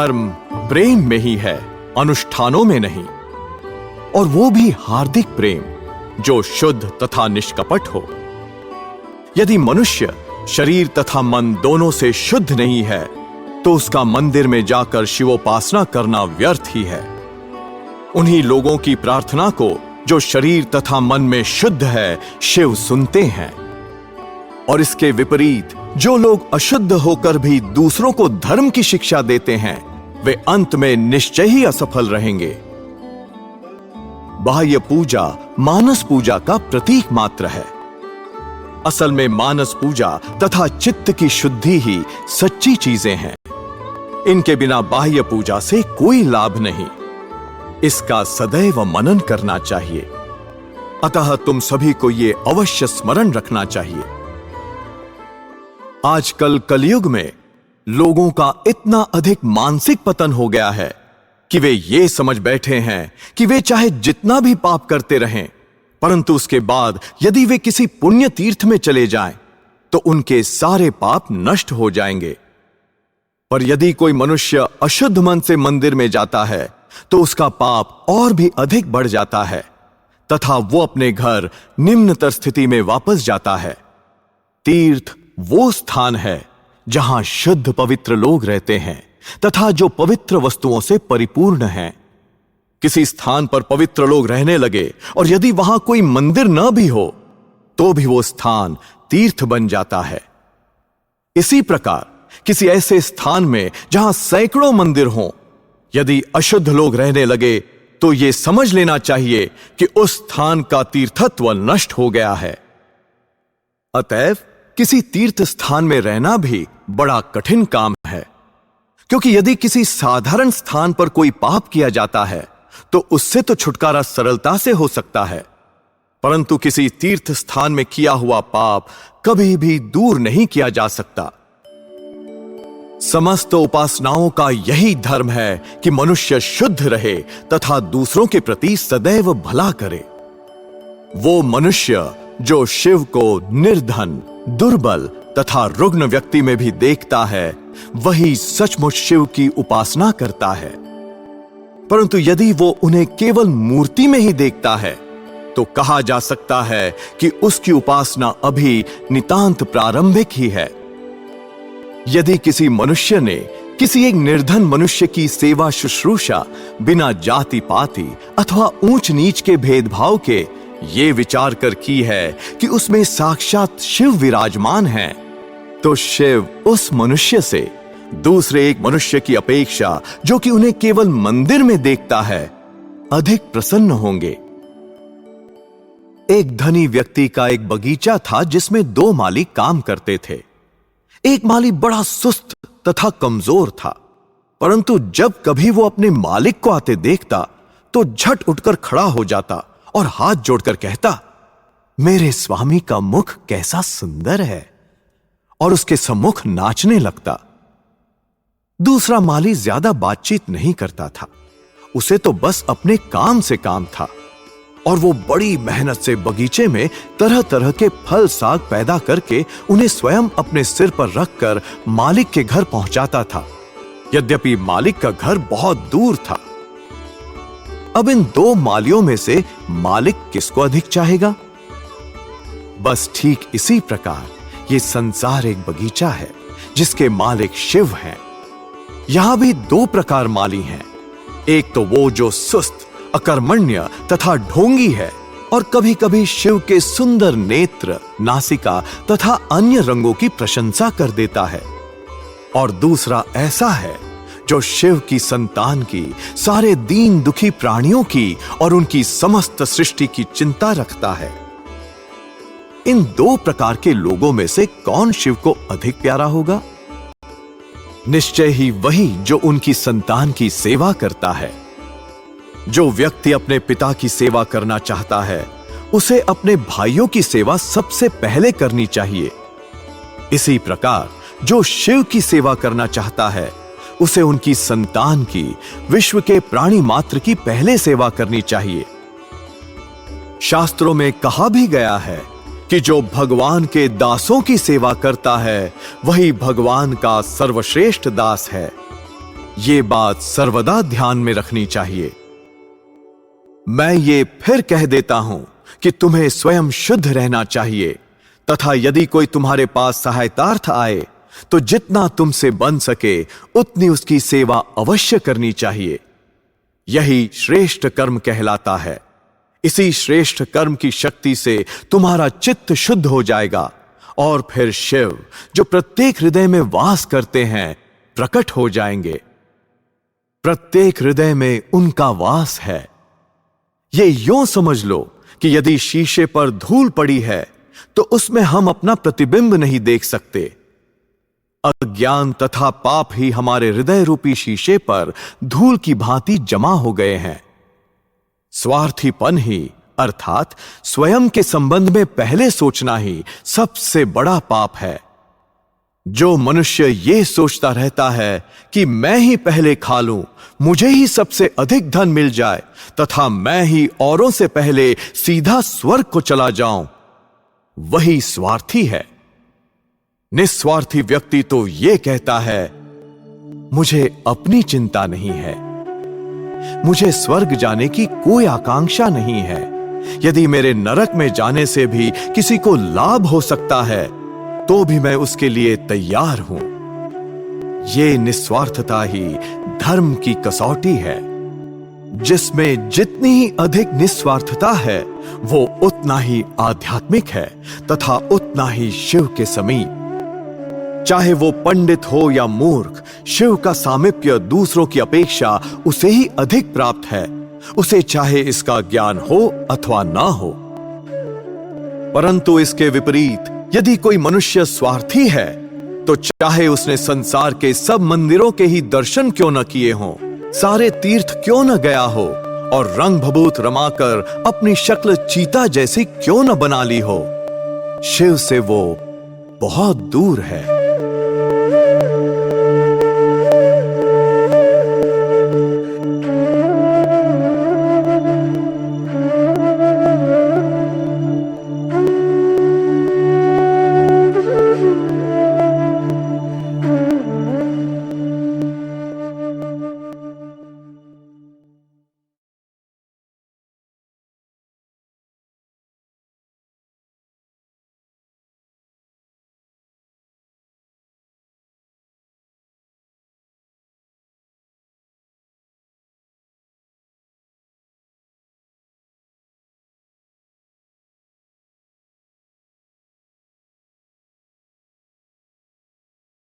धर्म प्रेम में ही है, अनुष्ठानों में नहीं, और वो भी हार्दिक प्रेम जो शुद्ध तथा निष्कपट हो। यदि मनुष्य शरीर तथा मन दोनों से शुद्ध नहीं है तो उसका मंदिर में जाकर शिवोपासना करना व्यर्थ ही है। उन्हीं लोगों की प्रार्थना को जो शरीर तथा मन में शुद्ध है शिव सुनते हैं, और इसके विपरीत जो लोग अशुद्ध होकर भी दूसरों को धर्म की शिक्षा देते हैं वे अंत में निश्चय ही असफल रहेंगे। बाह्य पूजा मानस पूजा का प्रतीक मात्र है। असल में मानस पूजा तथा चित्त की शुद्धि ही सच्ची चीजें हैं। इनके बिना बाह्य पूजा से कोई लाभ नहीं। इसका सदैव मनन करना चाहिए। अतः तुम सभी को यह अवश्य स्मरण रखना चाहिए। आजकल कलयुग में लोगों का इतना अधिक मानसिक पतन हो गया है कि वे ये समझ बैठे हैं कि वे चाहे जितना भी पाप करते रहें, परंतु उसके बाद यदि वे किसी पुण्य तीर्थ में चले जाएं, तो उनके सारे पाप नष्ट हो जाएंगे। पर यदि कोई मनुष्य अशुद्ध मन से मंदिर में जाता है तो उसका पाप और भी अधिक बढ़ जाता है तथा वो अपने घर निम्नतर स्थिति में वापस जाता है। तीर्थ वो स्थान है जहां शुद्ध पवित्र लोग रहते हैं तथा जो पवित्र वस्तुओं से परिपूर्ण हैं। किसी स्थान पर पवित्र लोग रहने लगे और यदि वहां कोई मंदिर न भी हो तो भी वो स्थान तीर्थ बन जाता है। इसी प्रकार किसी ऐसे स्थान में जहां सैकड़ों मंदिर हों, यदि अशुद्ध लोग रहने लगे तो यह समझ लेना चाहिए कि उस स्थान का तीर्थत्व नष्ट हो गया है। अतएव किसी तीर्थ स्थान में रहना भी बड़ा कठिन काम है, क्योंकि यदि किसी साधारण स्थान पर कोई पाप किया जाता है तो उससे तो छुटकारा सरलता से हो सकता है, परंतु किसी तीर्थ स्थान में किया हुआ पाप कभी भी दूर नहीं किया जा सकता। समस्त उपासनाओं का यही धर्म है कि मनुष्य शुद्ध रहे तथा दूसरों के प्रति सदैव भला करे। वो मनुष्य जो शिव को निर्धन, दुर्बल तथा रुग्ण व्यक्ति में भी देखता है, वही सचमुच शिव की उपासना करता है। परंतु यदि वो उन्हें केवल मूर्ति में ही देखता है तो कहा जा सकता है कि उसकी उपासना अभी नितांत प्रारंभिक ही है। यदि किसी मनुष्य ने किसी एक निर्धन मनुष्य की सेवा शुश्रूषा बिना जाति पाति अथवा ऊंच नीच के भेदभाव के ये विचार कर की है कि उसमें साक्षात शिव विराजमान हैं, तो शिव उस मनुष्य से दूसरे एक मनुष्य की अपेक्षा जो कि उन्हें केवल मंदिर में देखता है अधिक प्रसन्न होंगे। एक धनी व्यक्ति का एक बगीचा था जिसमें 2 माली काम करते थे। एक माली बड़ा सुस्त तथा कमजोर था, परंतु जब कभी वो अपने मालिक को आते देखता तो झट उठकर खड़ा हो जाता और हाथ जोड़कर कहता, मेरे स्वामी का मुख कैसा सुंदर है, और उसके सम्मुख नाचने लगता। दूसरा माली ज्यादा बातचीत नहीं करता था, उसे तो बस अपने काम से काम था, और वो बड़ी मेहनत से बगीचे में तरह तरह के फल साग पैदा करके उन्हें स्वयं अपने सिर पर रखकर मालिक के घर पहुंचाता था। यद्यपि मालिक का घर बहुत दूर था। अब इन 2 मालियों में से मालिक किसको अधिक चाहेगा? बस ठीक इसी प्रकार ये संसार एक बगीचा है जिसके मालिक शिव हैं। यहां भी 2 प्रकार माली हैं। एक तो वो जो सुस्त, अकर्मण्य तथा ढोंगी है और कभी कभी शिव के सुंदर नेत्र, नासिका तथा अन्य रंगों की प्रशंसा कर देता है, और दूसरा ऐसा है जो शिव की संतान की, सारे दीन दुखी प्राणियों की और उनकी समस्त सृष्टि की चिंता रखता है। इन 2 प्रकार के लोगों में से कौन शिव को अधिक प्यारा होगा? निश्चय ही वही जो उनकी संतान की सेवा करता है। जो व्यक्ति अपने पिता की सेवा करना चाहता है उसे अपने भाइयों की सेवा सबसे पहले करनी चाहिए। इसी प्रकार जो शिव की सेवा करना चाहता है उसे उनकी संतान की, विश्व के प्राणी मात्र की पहले सेवा करनी चाहिए। शास्त्रों में कहा भी गया है कि जो भगवान के दासों की सेवा करता है वही भगवान का सर्वश्रेष्ठ दास है। ये बात सर्वदा ध्यान में रखनी चाहिए। मैं ये फिर कह देता हूं कि तुम्हें स्वयं शुद्ध रहना चाहिए, तथा यदि कोई तुम्हारे पास सहायतार्थ आए तो जितना तुमसे बन सके उतनी उसकी सेवा अवश्य करनी चाहिए। यही श्रेष्ठ कर्म कहलाता है। इसी श्रेष्ठ कर्म की शक्ति से तुम्हारा चित्त शुद्ध हो जाएगा और फिर शिव, जो प्रत्येक हृदय में वास करते हैं, प्रकट हो जाएंगे। प्रत्येक हृदय में उनका वास है। ये यूं समझ लो कि यदि शीशे पर धूल पड़ी है तो उसमें हम अपना प्रतिबिंब नहीं देख सकते। अज्ञान तथा पाप ही हमारे हृदय रूपी शीशे पर धूल की भांति जमा हो गए हैं। स्वार्थीपन ही अर्थात स्वयं के संबंध में पहले सोचना ही सबसे बड़ा पाप है। जो मनुष्य ये सोचता रहता है कि मैं ही पहले खा लूं, मुझे ही सबसे अधिक धन मिल जाए तथा मैं ही औरों से पहले सीधा स्वर्ग को चला जाऊं, वही स्वार्थी है। निस्वार्थी व्यक्ति तो ये कहता है, मुझे अपनी चिंता नहीं है, मुझे स्वर्ग जाने की कोई आकांक्षा नहीं है। यदि मेरे नरक में जाने से भी किसी को लाभ हो सकता है तो भी मैं उसके लिए तैयार हूं। ये निस्वार्थता ही धर्म की कसौटी है। जिसमें जितनी ही अधिक निस्वार्थता है वो उतना ही आध्यात्मिक है तथा उतना ही शिव के समीप। चाहे वो पंडित हो या मूर्ख, शिव का सामीप्य दूसरों की अपेक्षा उसे ही अधिक प्राप्त है, उसे चाहे इसका ज्ञान हो अथवा ना हो। परंतु इसके विपरीत यदि कोई मनुष्य स्वार्थी है तो चाहे उसने संसार के सब मंदिरों के ही दर्शन क्यों न किए हों, सारे तीर्थ क्यों न गया हो और रंग भभूत रमाकर अपनी शक्ल चीता जैसी क्यों न बना ली हो, शिव से वो बहुत दूर है।